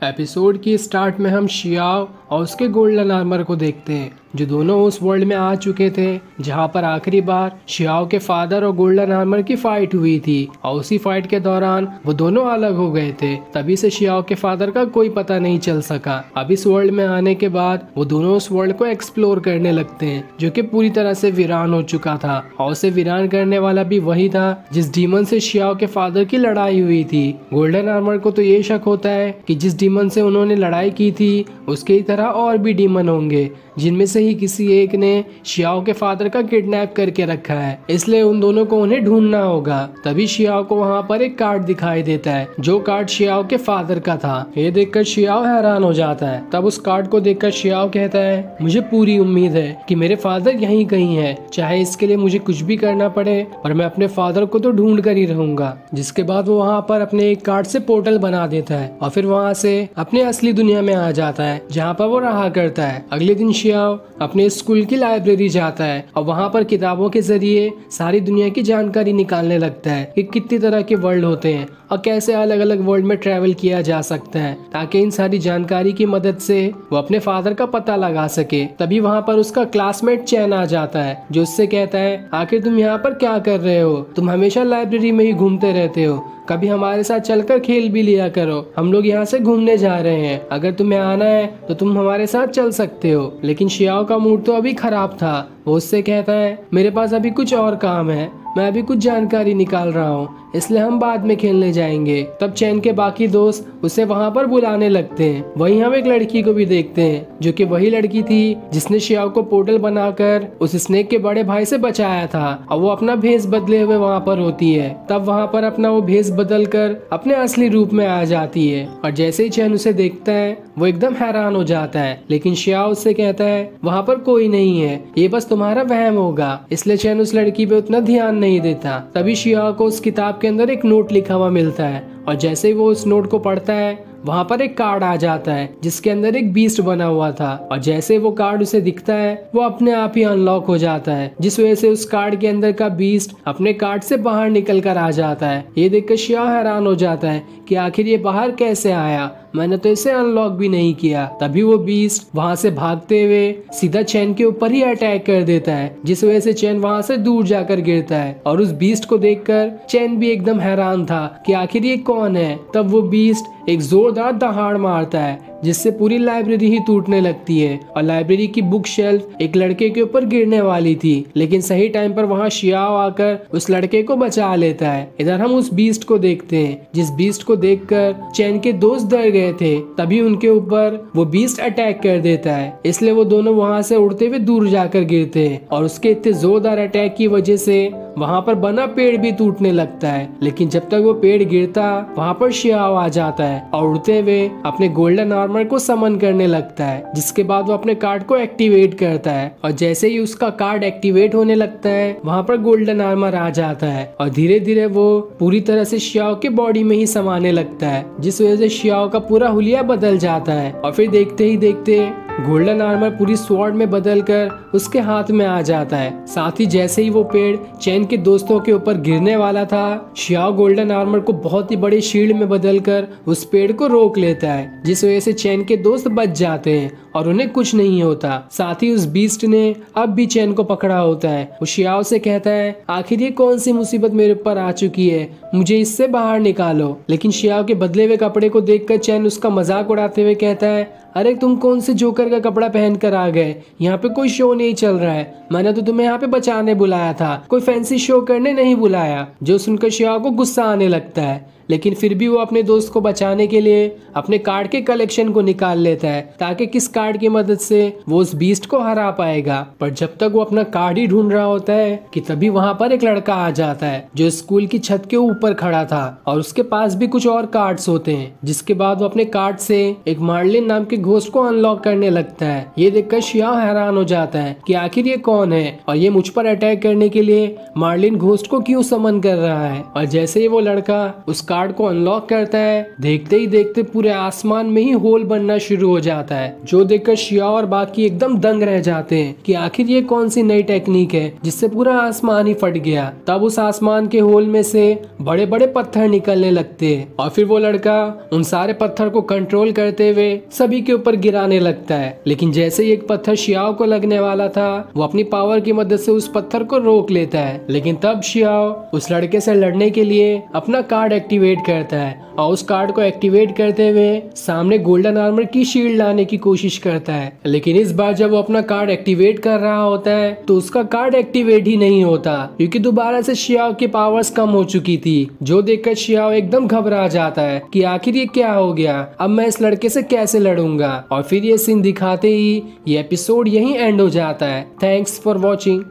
Episode की start में हम शियाओ और उसके गोल्डन आर्मर को देखते हैं जो दोनों उस वर्ल्ड में आ चुके थे जहां पर आखिरी बार शियाओ के फादर और गोल्डन आर्मर की फाइट हुई थी और उसी फाइट के दौरान वो दोनों अलग हो गए थे। तभी से शियाओ के फादर का कोई पता नहीं चल सका। अब इस वर्ल्ड में आने के बाद वो दोनों उस वर्ल्ड को एक्सप्लोर करने लगते हैं जो कि पूरी तरह से वीरान हो चुका था और उसे वीरान करने वाला भी वही था जिस डीमन से शियाओ के फादर की लड़ाई हुई थी। गोल्डन आर्मर को तो ये शक होता है कि जिस डीमन से उन्होंने लड़ाई की थी उसके ही तरह और भी डीमन होंगे जिनमें से ही किसी एक ने शियाओ के फादर का किडनैप करके रखा है, इसलिए उन दोनों को उन्हें ढूंढना होगा। तभी शियाओ को वहाँ पर एक कार्ड दिखाई देता है जो कार्ड शियाओ के फादर का था। ये देखकर शियाओ हैरान हो जाता है। तब उस कार्ड को देखकर शियाओ कहता है, मुझे पूरी उम्मीद है कि मेरे फादर यहीं कहीं है, चाहे इसके लिए मुझे कुछ भी करना पड़े पर मैं अपने फादर को तो ढूंढ कर ही रहूंगा। जिसके बाद वो वहाँ पर अपने एक कार्ड से पोर्टल बना देता है और फिर वहाँ से अपने असली दुनिया में आ जाता है जहाँ पर वो रहा करता है। अगले दिन शियाओ अपने स्कूल की लाइब्रेरी जाता है और वहाँ पर किताबों के जरिए सारी दुनिया की जानकारी निकालने लगता है कि कितनी तरह के वर्ल्ड होते हैं और कैसे अलग अलग वर्ल्ड में ट्रैवल किया जा सकता है, ताकि इन सारी जानकारी की मदद से वो अपने फादर का पता लगा सके। तभी वहाँ पर उसका क्लासमेट चैन आ जाता है जो उससे कहता है, आखिर तुम यहाँ पर क्या कर रहे हो? तुम हमेशा लाइब्रेरी में ही घूमते रहते हो, कभी हमारे साथ चलकर खेल भी लिया करो। हम लोग यहाँ से घूमने जा रहे हैं, अगर तुम्हें आना है तो तुम हमारे साथ चल सकते हो। लेकिन शियाओ का मूड तो अभी खराब था। वो उससे कहता है, मेरे पास अभी कुछ और काम है, मैं अभी कुछ जानकारी निकाल रहा हूँ, इसलिए हम बाद में खेलने जाएंगे। तब चैन के बाकी दोस्त उसे वहाँ पर बुलाने लगते हैं। वहीं हम एक लड़की को भी देखते हैं जो कि वही लड़की थी जिसने शियाओ को पोर्टल बनाकर उस स्नेक के बड़े भाई से बचाया था और वो अपना भेष बदले हुए वहाँ पर होती है। तब वहाँ पर अपना वो भेष बदल कर अपने असली रूप में आ जाती है और जैसे ही चैन उसे देखता है वो एकदम हैरान हो जाता है। लेकिन शियाओ उससे कहता है, वहाँ पर कोई नहीं है, ये बस तुम्हारा वहम होगा। इसलिए चैन उस लड़की पे उतना ध्यान नहीं देता। तभी शियाओ को उस किताब के अंदर एक नोट लिखा हुआ मिलता है और जैसे ही वो उस नोट को पढ़ता है वहाँ पर एक कार्ड आ जाता है जिसके अंदर एक बीस्ट बना हुआ था और जैसे वो कार्ड उसे दिखता है वो अपने आप ही अनलॉक हो जाता है, जिस वजह से उस कार्ड के अंदर का बीस्ट अपने कार्ड से बाहर निकल कर आ जाता है। ये देखकर शियाओ हैरान हो जाता है कि आखिर ये बाहर कैसे आया, मैंने तो इसे अनलॉक भी नहीं किया। तभी वो बीस्ट वहाँ से भागते हुए सीधा चैन के ऊपर ही अटैक कर देता है, जिस वजह से चैन वहाँ से दूर जाकर गिरता है और उस बीस्ट को देखकर चैन भी एकदम हैरान था कि आखिर ये कौन है। तब वो बीस्ट एक जोरदार दहाड़ मारता है जिससे पूरी लाइब्रेरी ही टूटने लगती है और लाइब्रेरी की बुक शेल्फ एक लड़के के ऊपर गिरने वाली थी, लेकिन सही टाइम पर वहाँ शियाओ आकर उस लड़के को बचा लेता है। इधर हम उस बीस्ट को देखते हैं जिस बीस्ट को देखकर चैन के दोस्त डर गए थे। तभी उनके ऊपर वो बीस्ट अटैक कर देता है, इसलिए वो दोनों वहाँ से उड़ते हुए दूर जाकर गिरते हैं और उसके इतने जोरदार अटैक की वजह से वहाँ पर बना पेड़ भी टूटने लगता है। लेकिन जब तक वो पेड़ गिरता वहाँ पर शियाओ आ जाता है और उड़ते हुए अपने गोल्डन आर्मर को समन करने लगता है, जिसके बाद वो अपने कार्ड को एक्टिवेट करता है और जैसे ही उसका कार्ड एक्टिवेट होने लगता है वहाँ पर गोल्डन आर्मर आ जाता है और धीरे धीरे वो पूरी तरह से शियाओ के बॉडी में ही समाने लगता है, जिस वजह से शियाओ का पूरा हुलिया बदल जाता है और फिर देखते ही देखते गोल्डन आर्मर पूरी स्वॉर्ड में बदलकर उसके हाथ में आ जाता है। साथ ही जैसे ही वो पेड़ चैन के दोस्तों के ऊपर गिरने वाला था, शियाओ गोल्डन आर्मर को बहुत ही बड़े शील्ड में बदलकर उस पेड़ को रोक लेता है, जिस वजह से चैन के दोस्त बच जाते हैं और उन्हें कुछ नहीं होता। साथ ही उस बीस्ट ने अब भी चैन को पकड़ा होता है। वो शियाओ से कहता है, आखिर ये कौन सी मुसीबत मेरे ऊपर आ चुकी है, मुझे इससे बाहर निकालो। लेकिन शियाओ के बदले हुए कपड़े को देखकर चैन उसका मजाक उड़ाते हुए कहता है, अरे तुम कौन से जोकर का कपड़ा पहन कर आ गए, यहाँ पे कोई शो नहीं चल रहा है, मैंने तो तुम्हें यहाँ पे बचाने बुलाया था, कोई फैंसी शो करने नहीं बुलाया। जो सुनकर शियाओ को गुस्सा आने लगता है, लेकिन फिर भी वो अपने दोस्त को बचाने के लिए अपने कार्ड के कलेक्शन को निकाल लेता है ताकि किस कार्ड की मदद से वो उस बीस्ट को हरा पाएगा। पर जब तक वो अपना कार्ड ही ढूंढ रहा होता है कि तभी वहाँ पर एक लड़का आ जाता है जो स्कूल की छत के ऊपर खड़ा था और उसके पास भी कुछ और कार्ड्स होते हैं, जिसके बाद वो अपने कार्ड से एक मार्लिन नाम के घोस्ट को अनलॉक करने लगता है। ये देखकर शियाओ हैरान हो जाता है कि आखिर ये कौन है और ये मुझ पर अटैक करने के लिए मार्लिन घोस्ट को क्यों समन कर रहा है। और जैसे ही वो लड़का उस कार्ड को अनलॉक करता है। देखते ही देखते पूरे आसमान में ही होल बनना शुरू हो जाता है, जो देखकर शियाओ और बाकी एकदम दंग रह जाते हैं कि आखिर ये कौन सी नई टेक्निक है जिससे पूरा आसमान ही फट गया। तब उस आसमान के होल में से बड़े बड़े पत्थर निकलने लगते हैं और फिर वो लड़का उन सारे पत्थर को कंट्रोल करते हुए सभी के ऊपर गिराने लगता है। लेकिन जैसे ही एक पत्थर शियाओ को लगने वाला था, वो अपनी पावर की मदद से उस पत्थर को रोक लेता है। लेकिन तब शियाओ उस लड़के से लड़ने के लिए अपना कार्ड एक्टिवेट करता है और उस कार्ड को एक्टिवेट करते हुए सामने गोल्डन आर्मर की शील्ड लाने की कोशिश करता है। लेकिन इस बार जब वो अपना कार्ड एक्टिवेट कर रहा होता है तो उसका कार्ड एक्टिवेट ही नहीं होता, क्योंकि दोबारा से शियाओ की पावर्स कम हो चुकी थी, जो देखकर शियाओ एकदम घबरा जाता है कि आखिर ये क्या हो गया, अब मैं इस लड़के से कैसे लड़ूंगा। और फिर ये सीन दिखाते ही ये एपिसोड यहीं एंड हो जाता है। Thanks for watching.